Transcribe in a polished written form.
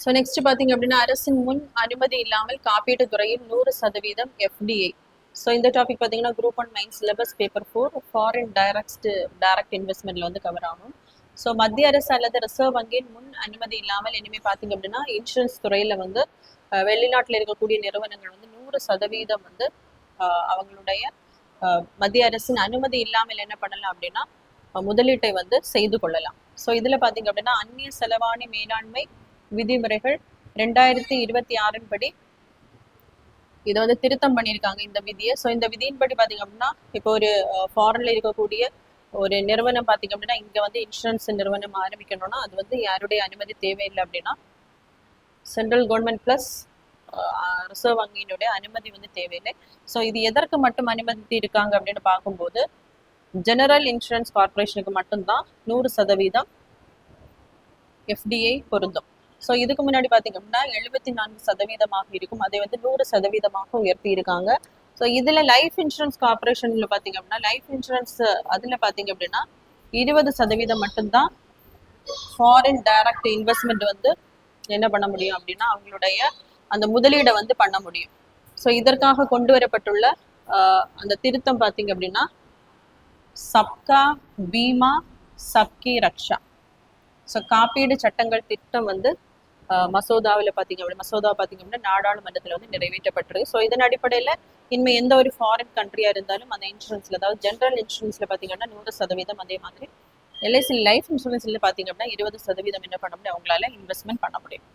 So next பார்த்தீங்க அப்படின்னா அரசின் முன் அனுமதி இல்லாமல் காப்பீட்டு துறையில் 100% எஃப்டிஐ. ஸோ இந்த டாபிக் பார்த்தீங்கன்னா group 1 main syllabus paper 4 foreign direct இன்வெஸ்ட்மெண்ட்ல வந்து கவர் ஆகும். ஸோ மத்திய அரசு அல்லது ரிசர்வ் வங்கியின் முன் அனுமதி இல்லாமல் இனிமேல் பார்த்தீங்க அப்படின்னா இன்சூரன்ஸ் துறையில் வந்து வெளிநாட்டில் இருக்கக்கூடிய நிறுவனங்கள் வந்து 100% வந்து அவங்களுடைய மத்திய அரசின் அனுமதி இல்லாமல் என்ன பண்ணலாம் அப்படின்னா முதலீட்டை வந்து செய்து கொள்ளலாம். ஸோ இதில் பார்த்தீங்க அப்படின்னா அந்நிய செலவாணி மேலாண்மை விதிமுறைகள் 2026 படி இதை வந்து திருத்தம் பண்ணியிருக்காங்க இந்த விதியை. ஸோ இந்த விதியின்படி பார்த்தீங்க அப்படின்னா இப்போ ஒரு ஃபாரின்ல இருக்கக்கூடிய ஒரு நிறுவனம் பார்த்தீங்க அப்படின்னா இங்கே வந்து இன்சூரன்ஸ் நிறுவனம் ஆரம்பிக்கணும்னா அது வந்து யாருடைய அனுமதி தேவையில்லை அப்படின்னா சென்ட்ரல் கவர்மெண்ட் பிளஸ் ரிசர்வ் வங்கியினுடைய அனுமதி வந்து தேவையில்லை. ஸோ இது எதற்கு மட்டும் அனுமதி இருக்காங்க அப்படின்னு பார்க்கும்போது ஜெனரல் இன்சூரன்ஸ் கார்பரேஷனுக்கு மட்டும்தான் 100% எஃப்டிஐ பொருந்தும். ஸோ இதுக்கு முன்னாடி பார்த்தீங்க அப்படின்னா 74% இருக்கும், அதை வந்து 100% உயர்த்தி இருக்காங்க. ஸோ இதில் லைஃப் இன்சூரன்ஸ் கார்பரேஷனில் பார்த்தீங்க அப்படின்னா லைஃப் இன்சூரன்ஸ் அதில் பார்த்தீங்க அப்படின்னா 20% மட்டும்தான் ஃபாரின் டைரக்ட் இன்வெஸ்ட்மெண்ட் வந்து என்ன பண்ண முடியும் அப்படின்னா அவங்களுடைய அந்த முதலீடை வந்து பண்ண முடியும். ஸோ இதற்காக கொண்டு வரப்பட்டுள்ள அந்த திருத்தம் பார்த்தீங்க அப்படின்னா சப்கா பீமா சப்கி ரக்ஷா. ஸோ காப்பீடு சட்டங்கள் திட்டம் வந்து மசோதாவை பார்த்தீங்க அப்படின்னா நாடாளுமன்றத்தில் வந்து நிறைவேற்றப்பட்டிருக்கு. ஸோ இதன் அடிப்படையில் இனிமேல் எந்த ஒரு ஃபாரின் கண்ட்ரியா இருந்தாலும் அந்த இன்சூரன்ஸ்ல அதாவது ஜென்ரல் இன்சூரன்ஸ்ல பார்த்தீங்கன்னா 100%, அதே மாதிரி எல்ஐசி லைஃப் இன்சூரன்ஸ்ல பார்த்தீங்க அப்படின்னா 20% என்ன பண்ண முடியும் அவங்களால இன்வெஸ்ட்மெண்ட் பண்ண முடியும்.